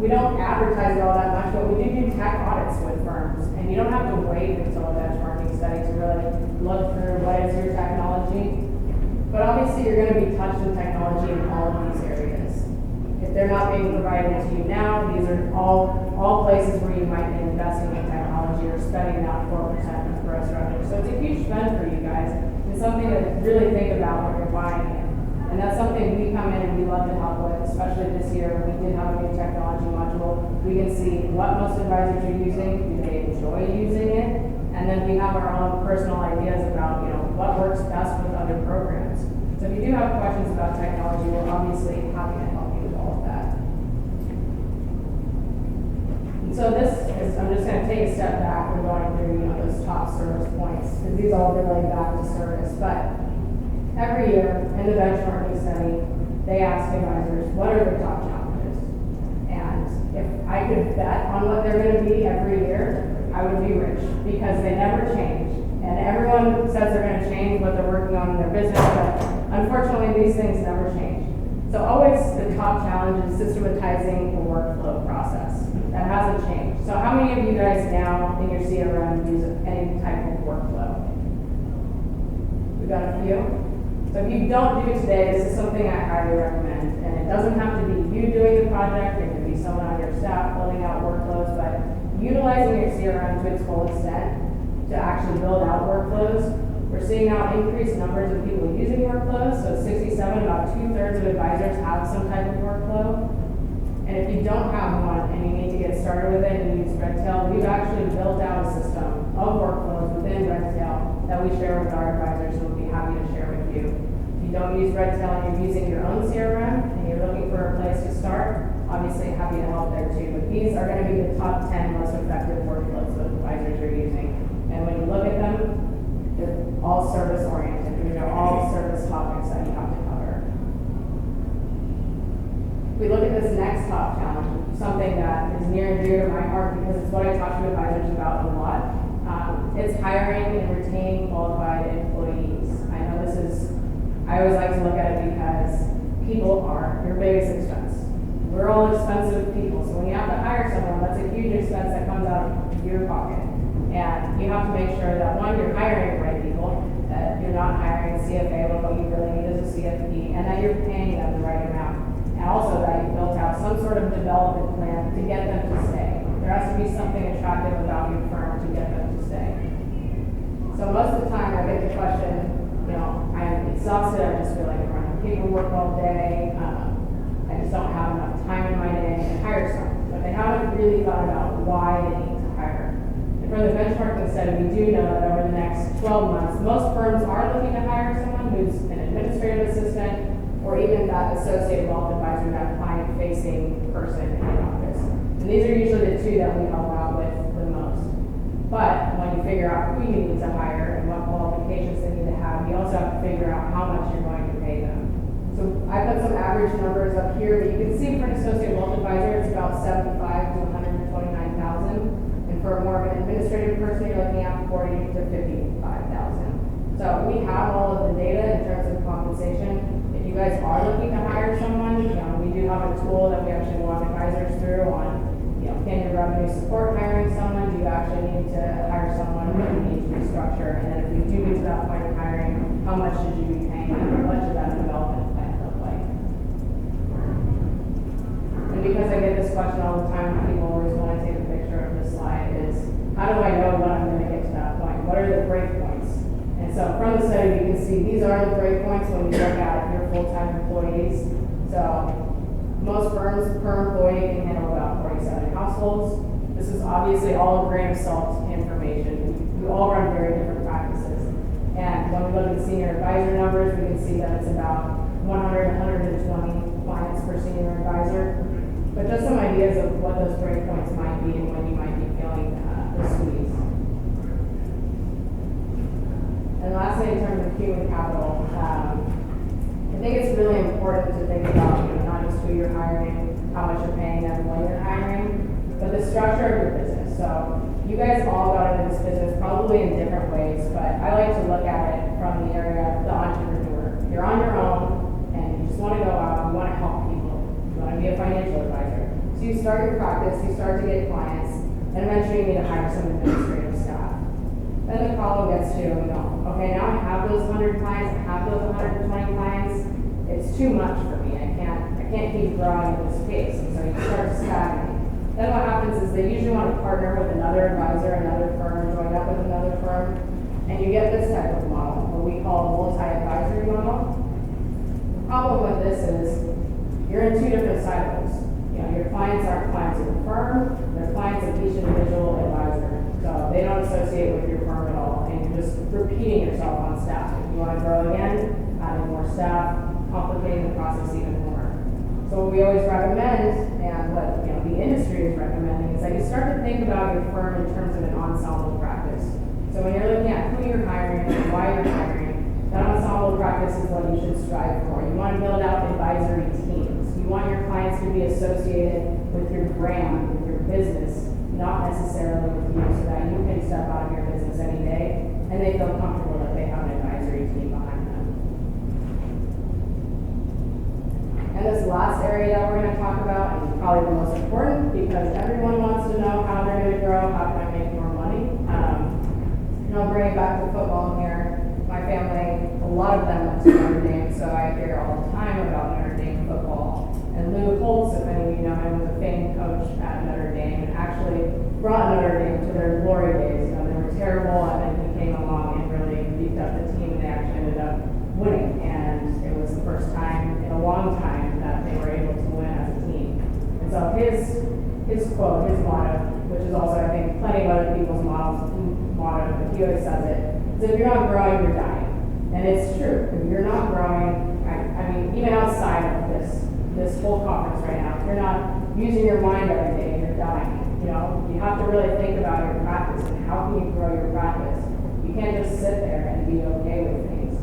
we don't advertise it all that much, but we do tech audits with firms. And you don't have to wait until a benchmarking study to really look through what is your technology. But obviously you're going to be touched with technology in all of these areas. If they're not being provided to you now, these are all places where you might be investing in technology or spending that 4% of gross revenue. So it's a huge spend for you guys. It's something to really think about when you're buying it. And that's something we come in and we love to help with, especially this year. We did have a new technology module. We can see what most advisors are using, do they enjoy using it, and then we have our own personal ideas about, what works best with other programs. So if you do have questions about technology, we're obviously happy to help you with all of that. And so I'm just going to take a step back and going through, those top service points, because these all relate back to service. But every year in the benchmarking study, they ask advisors, what are the top challenges? And if I could bet on what they're going to be every year, I would be rich, because they never change. And everyone says they're going to change what they're working on in their business, but unfortunately these things never change. So always the top challenge is systematizing the workflow process. That hasn't changed. So how many of you guys now in your CRM use any type of workflow? We've got a few. So if you don't do it today, this is something I highly recommend. And it doesn't have to be you doing the project, it can be someone on your staff building out workflows, but utilizing your CRM to its full extent to actually build out workflows. We're seeing now increased numbers of people using workflows. So 67, about 2/3 of advisors have some type of workflow. And if you don't have one and you need to get started with it and use Redtail, we've actually built out a system of workflows within Redtail that we share with our advisors, and we'll be happy to share with you. If you don't use Redtail and you're using your own CRM and you're looking for a place to start, obviously happy to help there too. But these are going to be the top 10 most effective workflows that advisors are using. And when you look at them, they're all service oriented. These are all service topics that you have to cover. We look at this next top challenge, something that is near and dear to my heart because it's what I talk to advisors about a lot. It's hiring and retaining qualified employees. I know I always like to look at it because people are your biggest expense. We're all expensive people, so when you have to hire someone, that's a huge expense that comes out of your pocket. And you have to make sure that, one, you're hiring the right people, that you're not hiring a CFA when what you really need is a CFP, and that you're paying them the right amount. And also that you built out some sort of development plan to get them to stay. There has to be something attractive about your firm to get them to stay. So most of the time I get the question, I'm exhausted, I just feel like I'm running paperwork all day, I just don't have enough time in my day to hire someone. But they haven't really thought about why they need to hire. For the benchmarking study, we do know that over the next 12 months, most firms are looking to hire someone who's an administrative assistant or even that associate wealth advisor, that client-facing person in the office. And these are usually the two that we help out with the most. But when you figure out who you need to hire and what qualifications they need to have, you also have to figure out how much you're going to pay them. So I put some average numbers up here, but you can see for an associate wealth advisor, it's about $75,000 to $129,000. For more of an administrative person, you're looking at $40,000 to $55,000. So we have all of the data in terms of compensation. If you guys are looking to hire someone, we do have a tool that we actually walk advisors through on, can your revenue support hiring someone? Do you actually need to hire someone? Do you need to restructure? And then if you do get to that point of hiring, how much should you be paying them? What should that development plan look like? And because I get this question all the time, people always want to take a picture of this slide is, how do I know when I'm going to get to that point? What are the break points? And so from the study, you can see these are the break points when you look at your full-time employees. So most firms per employee can handle about 47 households. This is obviously all a grain of salt information. We all run very different practices. And when we look at the senior advisor numbers, we can see that it's about 100, 120 clients per senior advisor. But just some ideas of what those break points might be and when you might be feeling the squeeze. And lastly, in terms of human capital, I think it's really important to think about not just who you're hiring, how much you're paying them, when you're hiring, structure of your business. So you guys all got into this business probably in different ways, but I like to look at it from the area of the entrepreneur. You're on your own and you just want to go out, you want to help people, you want to be a financial advisor. So you start your practice, you start to get clients, and eventually you need to hire some administrative staff. Then the problem gets to, okay, now I have those 100 clients, I have those 120 clients, it's too much for me. I can't keep growing at this pace. And so you start to stagnate. Then what happens is they usually want to partner with another advisor, another firm, join up with another firm, and you get this type of model, what we call a multi-advisory model. The problem with this is you're in two different silos. Your clients aren't clients of the firm, they're clients of each individual advisor. So they don't associate with your firm at all, and you're just repeating yourself on staff. If you want to grow again, adding more staff, complicating the process even more. So what we always recommend, and what the industry is recommending, is that you start to think about your firm in terms of an ensemble practice. So when you're looking at who you're hiring and why you're hiring, that ensemble practice is what you should strive for. You want to build out advisory teams. You want your clients to be associated with your brand, with your business, not necessarily with you, so that you can step out of your business any day and they feel comfortable that they have an advisory team behind them. And this last area that we're going to talk about is probably the most important, because everyone wants to know how they're going to grow, how can I make more money. And I'll bring it back to football here. My family, a lot of them went to Notre Dame, so I hear all the time about Notre Dame football. And Lou Holtz, if any of you know him, was a famed coach at Notre Dame and actually brought Notre Dame to their glory days. They were terrible, and then he came along and really beefed up the team, and they actually ended up winning. And it was the first time in a long time that they were able to win as a team. And so his quote, his motto, which is also, I think, plenty of other people's motto, but he always says it, is if you're not growing, you're dying. And it's true. If you're not growing, I mean, even outside of this whole conference right now, if you're not using your mind every day, you're dying. You have to really think about your practice and how can you grow your practice. You can't just sit there and be okay with things.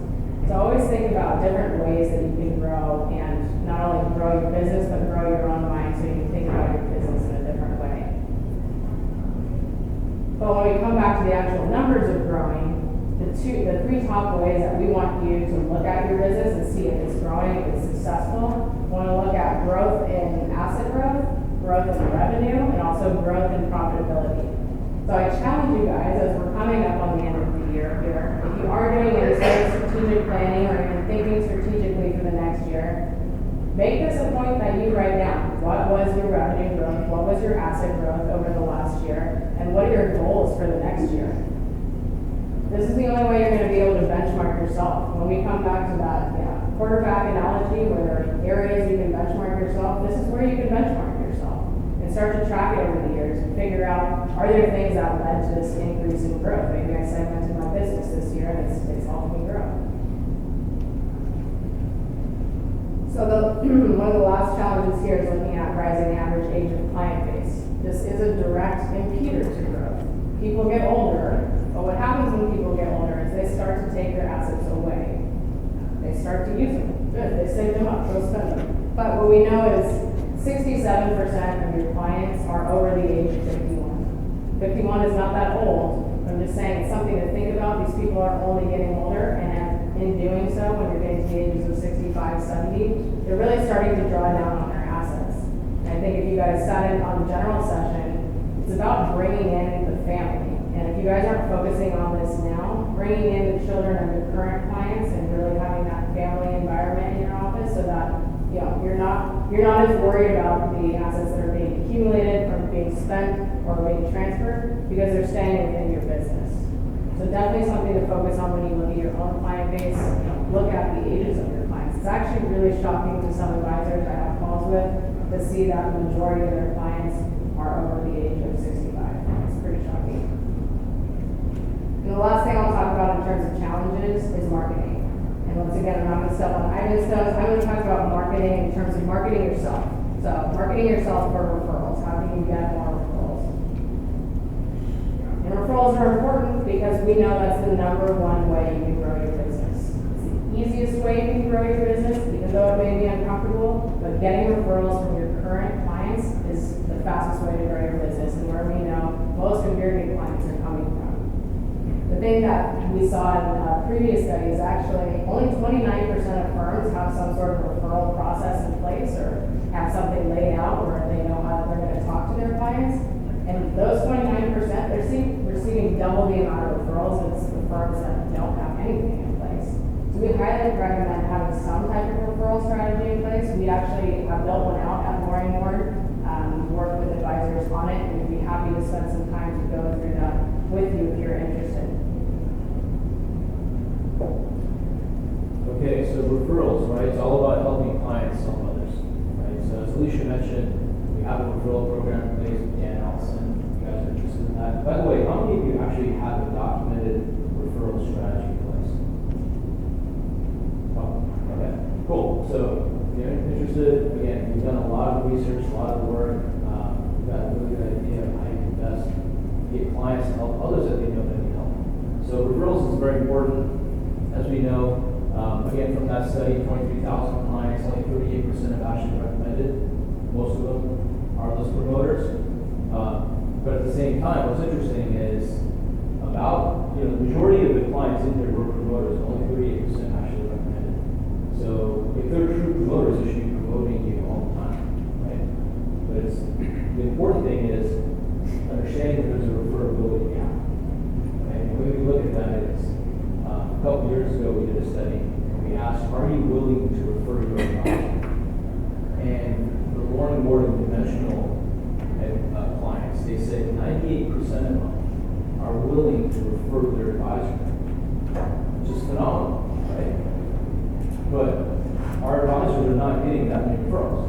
So always think about different ways that you can grow, and not only grow your business, but grow your own mind so you can think about your business in a different way. But when we come back to the actual numbers of growing, the three top ways that we want you to look at your business and see if it's growing, if it's successful. We want to look at growth in asset growth in revenue, and also growth in profitability. So I challenge you guys, as we're coming up on the end of the year here, if you are doing any sort of strategic planning or even thinking strategically for the next year, make this a point that you write down. What was your revenue growth? What was your asset growth over the last year? And what are your goals for the next year? This is the only way you're going to be able to benchmark yourself. When we come back to that quarterback analogy, where there are areas you can benchmark yourself, this is where you can benchmark yourself and start to track it over the years and figure out, are there things that led to this increase in growth? Maybe I segmented my business this year and it's helped me grow. So one of the last challenges here is looking at rising average age of client base. This is a direct impeder to growth. People get older, but what happens when people get older is they start to take their assets away. They start to use them. Good, they save them up, go spend them. But what we know is 67% of your clients are over the age of 51. 51 is not that old. I'm just saying it's something to think about. These people are only getting older, and in doing so, when you're getting to the ages of 65, 70, they're really starting to draw down on their assets. And I think if you guys sat in on the general session, it's about bringing in the family. And if you guys aren't focusing on this now, bringing in the children of your current clients and really having that family environment in your office, so that you're not as worried about the assets that are being accumulated or being spent or being transferred, because they're staying within your business. So definitely something to focus on when you look at your own client base. Look at the ages of your clients. It's actually really shocking to some advisors I have calls with to see that the majority of their clients are over the age of 65. It's pretty shocking. And the last thing I'll talk about in terms of challenges is marketing. And once again, I'm not going to step on Ivan's toes. I'm going to talk about marketing in terms of marketing yourself. So marketing yourself for referrals. How can you get more referrals? And referrals are important because we know that's the number one way you can grow your business. It's the easiest way you can grow your business because even though it may be uncomfortable, but getting referrals from your current clients is the fastest way to grow your business and where we know most of your new clients are coming from. The thing that we saw in previous studies, actually, only 29% of firms have some sort of referral process in place or have something laid out where they know how they're going to talk to their clients. And those 29%, they're receiving double the amount of referrals as the firms that don't have anything in place. So we highly recommend having some type of referral strategy in place. We actually have built one out at More and More, work with advisors on it, and we'd be happy to spend some time to go through that with you if you're interested. Okay, so referrals, right? It's all about helping clients help others, right? So as Alicia mentioned, we have a referral program in place with Dan Allison. You guys are interested in that? By the way, how many of you actually have a documented referral strategy in place? Oh, okay, cool. So if you're interested, again, we've done a lot of research, a lot of work. We've got a really good idea of how you can best get clients to help others that they know that need help. So referrals is very important. As we know, again, from that study, 23,000 clients, only 38% have actually recommended. Most of them are those promoters. But at the same time, what's interesting is about, the majority of the clients in here were promoters, only 38% actually recommended. So if they're true promoters, they should be promoting you all the time, right? But the important thing is understanding that there's a referability gap. Okay? And the way we look at that is, a couple years ago, we did a study, and we asked, are you willing to refer your advisor? And the Warren Gordon conventional clients, they said 98% of them are willing to refer their advisor, which is phenomenal, right? But our advisors are not getting that many referrals.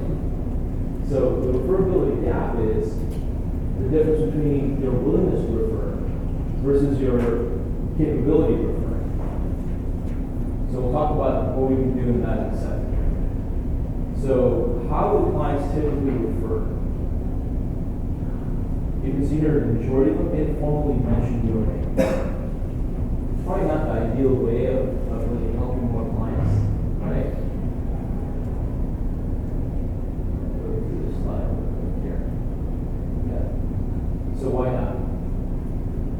So the referability gap is the difference between your willingness to refer versus your capability to refer. So we'll talk about what we can do in that in a second. So how do clients typically refer? You can see here the majority of them informally mention your name. It's probably not the ideal way of really helping more clients, right? Go through this slide here. Yeah. So why not?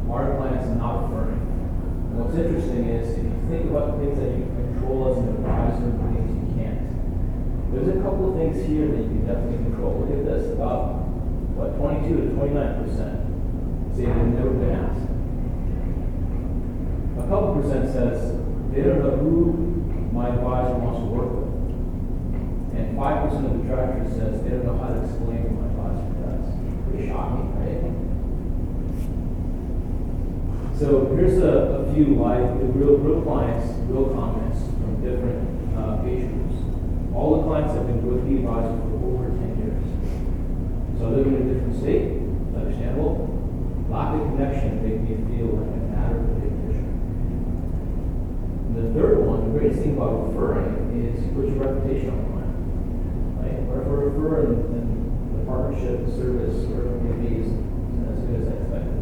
Our clients are not referring. And what's interesting is if you think about the things that you can control as an advisor and the things you can't. There's a couple of things here that you can definitely control. Look at this, about 22 to 29% say they've never been asked. A couple percent says they don't know who my advisor wants to work with. And 5% of the detractors says they don't know how to explain what my advisor does. Pretty shocking, right? So here's a few real clients, real comments from different age groups. All the clients have been with the advisor for over 10 years. So I live in a different state, it's understandable. Lack of connection makes me feel like I matter in the big picture. And the third one, the greatest thing about referring is you put your reputation on the line. Right? Or if we're referring, then the partnership, the service, whatever it may be, isn't as good as I expected.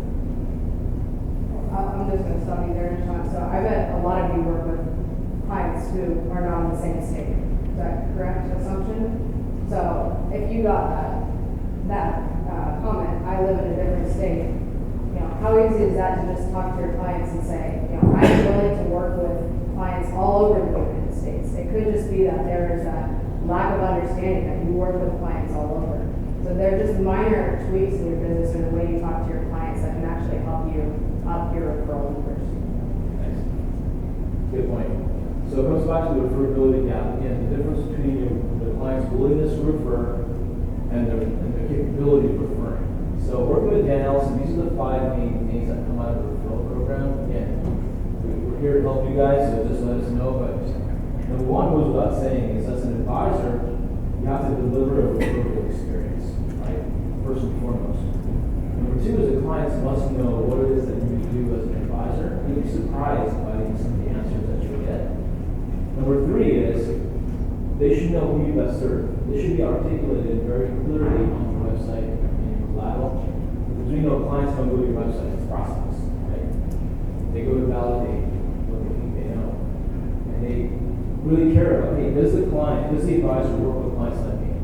I'm just going to stop you there, Sean. So I bet a lot of you work with clients who are not in the same state. Is that correct assumption? So if you got that comment, I live in a different state, how easy is that to just talk to your clients and say, I'm willing to work with clients all over the United States. It could just be that there is a lack of understanding that you work with clients all over. So they're just minor tweaks in your business or the way you talk to your clients that can actually help you up your referral numbers. Thanks. Good point. So it comes back to the referability gap. Again, the difference between the client's willingness to refer and their capability of referring. So working with Dan Ellison, these are the 5 main things that come out of the referral program. Again, we're here to help you guys, so just let us know. But number one goes without saying is as an advisor, you have to deliver a referral experience, right? First and foremost. Number 2 is the clients must know what it is that you do as an advisor. You'll be surprised by some of the answers that you'll get. Number 3 is they should know who you best serve. They should be articulated very clearly on your website and your collateral. Because we know clients don't go to your website, it's process, right? They go to validate what they think they know. And they really care about, hey, does the advisor work with clients like me?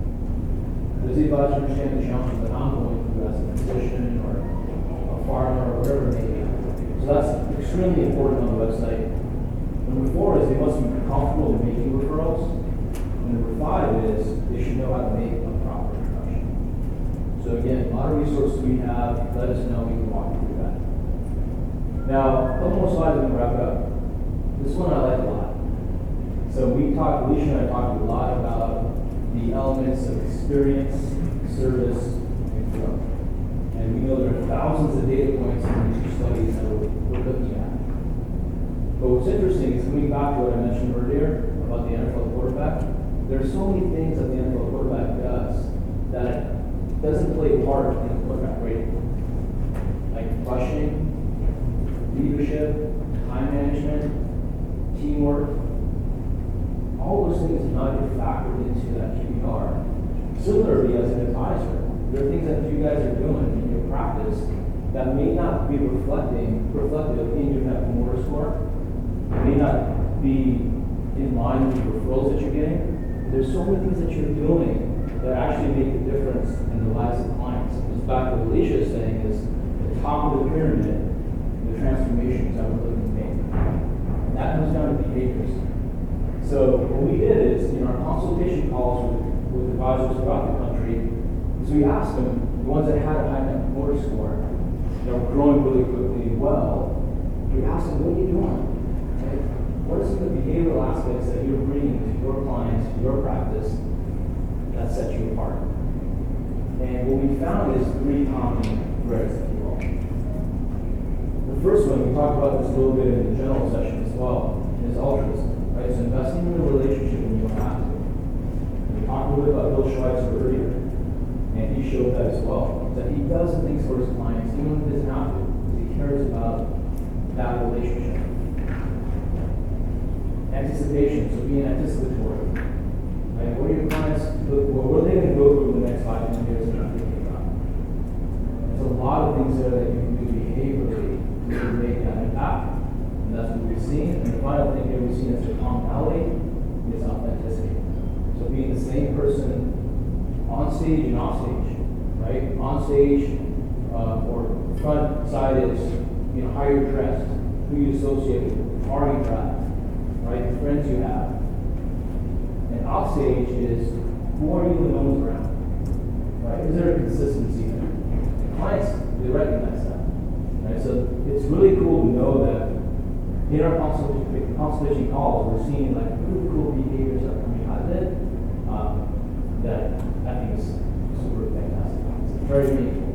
Does the advisor understand the challenges that I'm going through as a physician or a farmer or whatever it may be? So that's extremely important on the website. Number 4 is they must be comfortable in making referrals. And number 5 is they should know how to make a proper introduction. So again, a lot of resources we have, let us know, we can walk you through that. Now, a couple more slides and wrap it up. This one I like a lot. So Alicia and I talked a lot about the elements of experience, service, and growth. And we know there are thousands of data points in these 2 studies that we're looking at. But what's interesting is coming back to what I mentioned earlier about the NFL quarterback, there are so many things that the NFL quarterback does that doesn't play a part in the quarterback rating. Like rushing, leadership, time management, teamwork, all those things do not get factored into that QBR. Similarly, as an advisor, there are things that you guys are doing in your practice that may not be reflective in your Net Promoter Score, may not be in line with the referrals that you're getting. There's so many things that you're doing that actually make a difference in the lives of clients. Because back to what Alicia is saying is, at the top of the pyramid, the transformations that we're looking to make. And that comes down to behaviors. So what we did is, in our consultation calls with advisors throughout the country, is we asked them, the ones that had a high Net Promoter Score, that were growing really quickly and well, we asked them, what are you doing? Okay? What are some of the behavioral aspects that you're bringing to your clients, to your practice, that sets you apart? And what we found is 3 common threads, if you will. The first one, we talked about this a little bit in the general session as well, is altruism. Right, so investing in a relationship when you don't have to. We talked a little bit about Bill Schweitzer earlier, and he showed that as well. That he does things for his clients, even when he doesn't have to, because he cares about that relationship. Anticipation, so being anticipatory. Right, what are your clients, what are they going to go through in the next 5 to 10 years that you're thinking about? There's a lot of things there that you can do behaviorally to make that impact. And that's what we've seen. And the final thing here we've seen as a commonality is authenticity. So being the same person on stage and off stage, right? On stage or front side is, how you're dressed, who you associate with, the car you drive, right? The friends you have. And off stage is who are you the most around, right? Is there a consistency there? And clients, they recognize that, right? So it's really cool to know that in our consultation calls, we're seeing like really cool behaviors that are coming out of it that I think is super fantastic. It's very meaningful.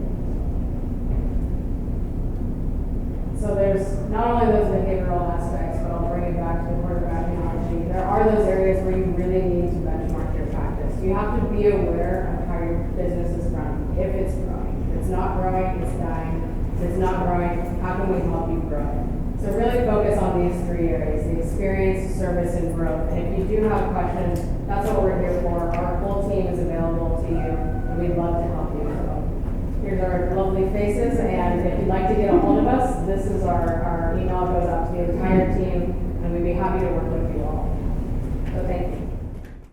So there's not only those behavioral aspects, but I'll bring it back to the quarterback analogy. There are those areas where you really need to benchmark your practice. You have to be aware of how your business is run. If it's growing, if it's not growing, it's dying. If it's not growing, how can we help you grow it? So really focus on these 3 areas, the experience, service, and growth. And if you do have questions, that's what we're here for. Our whole team is available to you, and we'd love to help you. So here's our lovely faces, and if you'd like to get a hold of us, this is our email goes out to the entire team, and we'd be happy to work